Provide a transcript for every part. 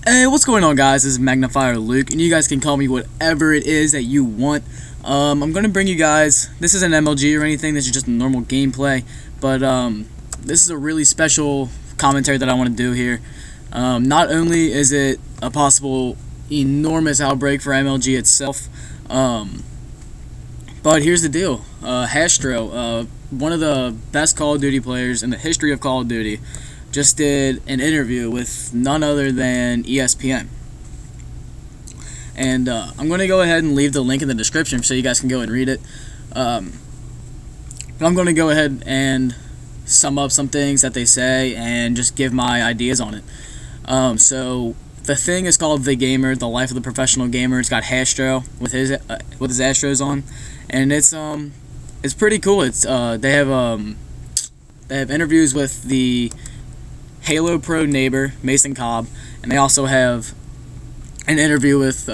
Hey, what's going on, guys? This is Magnifier Luke, and you guys can call me whatever it is that you want. I'm going to bring you guys, this isn't MLG or anything, this is just normal gameplay, but this is a really special commentary that I want to do here. Not only is it a possible enormous outbreak for MLG itself, but here's the deal. Hastro, one of the best Call of Duty players in the history of Call of Duty, just did an interview with none other than ESPN. And I'm going to go ahead and leave the link in the description so you guys can go and read it. But I'm going to go ahead and sum up some things that they say and just give my ideas on it. So the thing is called The Gamer, The Life of the Professional Gamer. It's got Hastro with his Astros on, and it's pretty cool. It's they have interviews with the Halo Pro neighbor, Mason Cobb, and they also have an interview with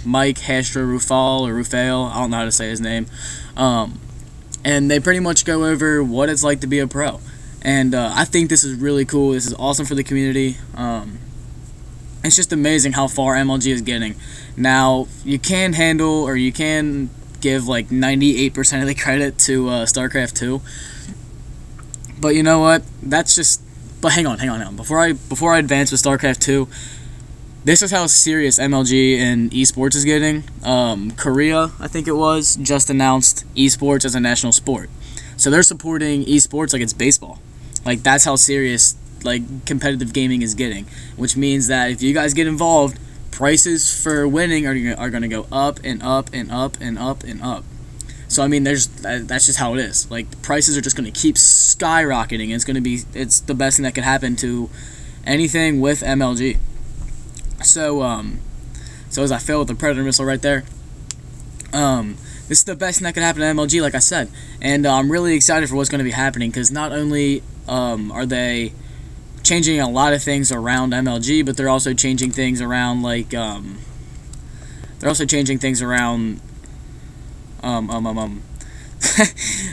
Mike Hastro Rufal, I don't know how to say his name, and they pretty much go over what it's like to be a pro, and I think this is really cool. This is awesome for the community. It's just amazing how far MLG is getting. Now, you can handle, or you can give like 98% of the credit to StarCraft 2, but you know what, that's just. But hang on. Before I advance with StarCraft 2, this is how serious MLG and esports is getting. Korea, I think it was, just announced esports as a national sport. So they're supporting esports like it's baseball. Like, that's how serious like competitive gaming is getting. Which means that if you guys get involved, prices for winning are going to go up and up and up and up and up. So I mean, that's just how it is. Like, the prices are just going to keep skyrocketing. It's the best thing that could happen to anything with MLG. So as I failed with the Predator missile right there, this is the best thing that could happen to MLG, like I said, and I'm really excited for what's going to be happening, because not only are they changing a lot of things around MLG, but they're also changing things around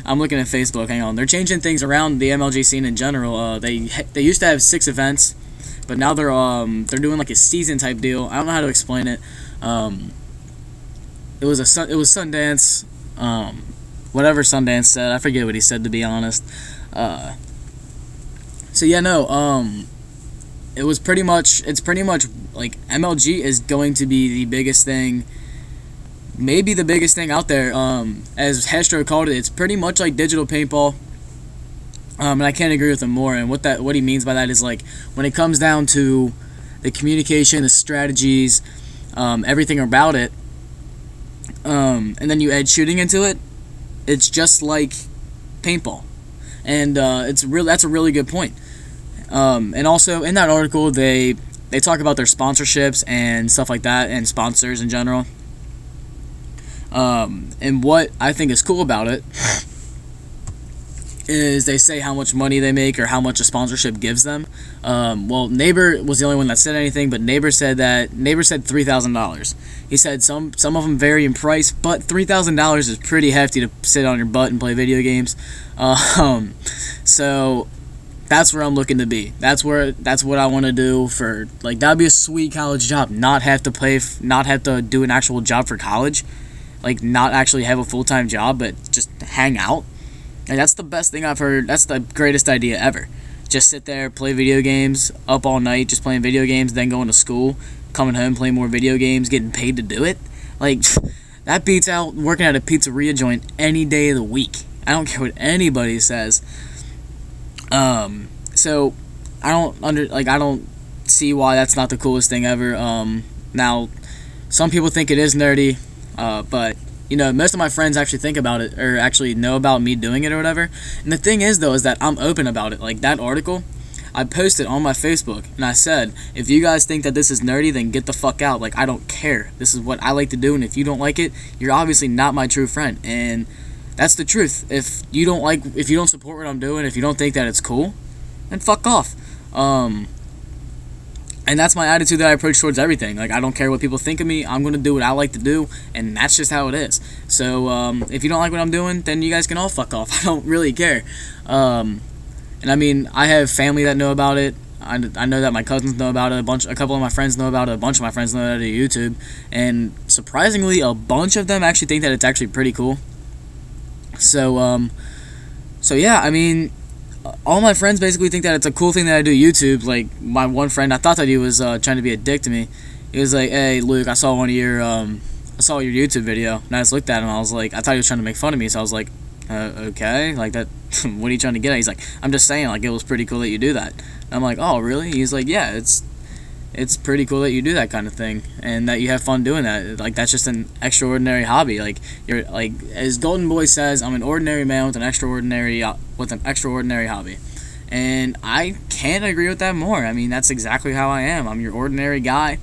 I'm looking at Facebook. Hang on. They're changing things around the MLG scene in general. They used to have 6 events, but now they're doing like a season type deal. I don't know how to explain it. It was Sundance. Whatever Sundance said, I forget what he said, to be honest. So yeah, no. It's pretty much like MLG is going to be the biggest thing. Maybe the biggest thing out there. As Hastro called it, it's pretty much like digital paintball. And I can't agree with him more. And what he means by that is, like, when it comes down to the communication, the strategies, everything about it, and then you add shooting into it, it's just like paintball. And that's a really good point. And also in that article, they talk about their sponsorships and stuff like that, and sponsors in general. And what I think is cool about it is they say how much money they make or how much a sponsorship gives them. Well, Neighbor was the only one that said anything, but Neighbor said $3,000. He said some of them vary in price, but $3,000 is pretty hefty to sit on your butt and play video games. So that's where I'm looking to be. That's what I want to do for, like, that'd be a sweet college job. Not have to do an actual job for college. Like, not actually have a full-time job, but just hang out. Like, that's the best thing I've heard. That's the greatest idea ever. Just sit there, play video games, up all night, just playing video games, then going to school, coming home, playing more video games, getting paid to do it. Like, that beats out working at a pizzeria joint any day of the week. I don't care what anybody says. So I don't see why that's not the coolest thing ever. Now, some people think it is nerdy. But, you know, most of my friends actually think about it, or actually know about me doing it or whatever. And the thing is, though, is that I'm open about it. Like, that article, I posted on my Facebook, and I said, if you guys think that this is nerdy, then get the fuck out. Like, I don't care. This is what I like to do, and if you don't like it, you're obviously not my true friend. And that's the truth. If you don't support what I'm doing, if you don't think that it's cool, then fuck off. And that's my attitude that I approach towards everything. Like, I don't care what people think of me. I'm going to do what I like to do, and that's just how it is. So, if you don't like what I'm doing, then you guys can all fuck off. I don't really care. And I mean, I have family that know about it. I know that my cousins know about it, a couple of my friends know about it, a bunch of my friends know about it on YouTube, and surprisingly, a bunch of them actually think that it's actually pretty cool. So yeah, I mean, all my friends basically think that it's a cool thing that I do YouTube. Like, my one friend, I thought that he was trying to be a dick to me. He was like, "Hey, Luke, I saw your YouTube video," and I just looked at him, and I was like, I thought he was trying to make fun of me, so I was like, okay, like that, what are you trying to get at? He's like, "I'm just saying, like, it was pretty cool that you do that." And I'm like, "Oh, really?" He's like, "Yeah, it's pretty cool that you do that kind of thing, and that you have fun doing that. Like, that's just an extraordinary hobby. Like, you're, like, as Golden Boy says, I'm an ordinary man with an extraordinary hobby." And I can't agree with that more. I mean, that's exactly how I am. I'm your ordinary guy.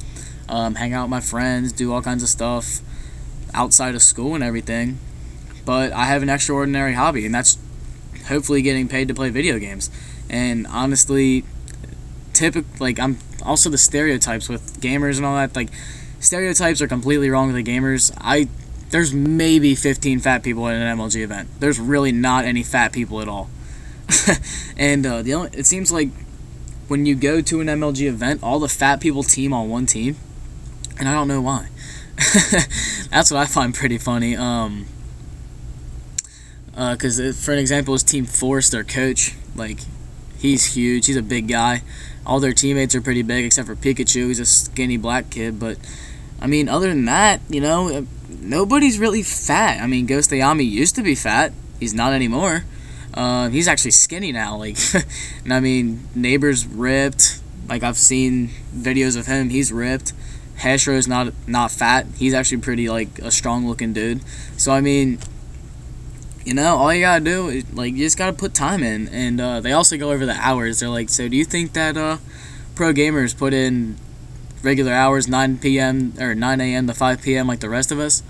Hang out with my friends, do all kinds of stuff outside of school and everything. But I have an extraordinary hobby, and that's hopefully getting paid to play video games. And honestly, like, I'm also the stereotypes with gamers and all that. Like, stereotypes are completely wrong with the gamers. There's maybe 15 fat people at an MLG event. There's really not any fat people at all. And it seems like when you go to an MLG event, all the fat people team on one team, and I don't know why. That's what I find pretty funny. Because for an example, is Team Force, their coach. Like, he's huge. He's a big guy. All their teammates are pretty big, except for Pikachu. He's a skinny black kid. But, I mean, other than that, you know, nobody's really fat. I mean, Ghost Ayami used to be fat. He's not anymore. He's actually skinny now. Like, and I mean, Neighbor's ripped. Like, I've seen videos of him. He's ripped. Hastro's not fat. He's actually pretty, like, a strong-looking dude. So, I mean, you know, all you gotta do is, like, you just gotta put time in. And they also go over the hours. They're like, so do you think that pro gamers put in regular hours, 9 p.m. or 9 a.m. to 5 p.m. like the rest of us?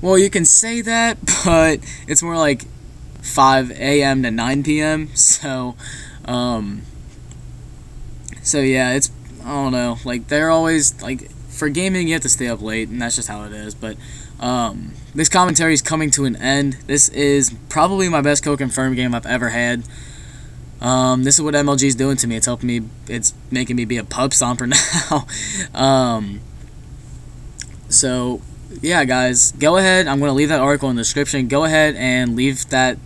Well, you can say that, but it's more like 5 a.m. to 9 p.m. So yeah, it's, I don't know, like, they're always, like, for gaming you have to stay up late, and that's just how it is. But this commentary is coming to an end. This is probably my best co-confirmed game I've ever had. This is what MLG is doing to me. It's helping me, it's making me be a pub stomper now. So yeah, guys, go ahead. I'm going to leave that article in the description. Go ahead and leave that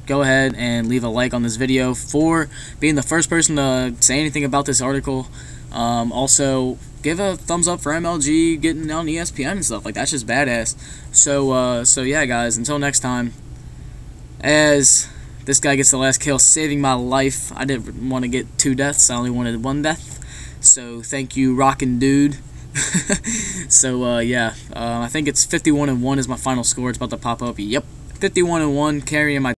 go ahead and leave a like on this video for being the first person to say anything about this article. Also, give a thumbs up for MLG getting on ESPN and stuff. Like, that's just badass. So yeah, guys, until next time, as this guy gets the last kill, saving my life. I didn't want to get 2 deaths. I only wanted 1 death. So thank you, rockin' dude. So yeah, I think it's 51-1 is my final score. It's about to pop up. Yep, 51-1, carrying my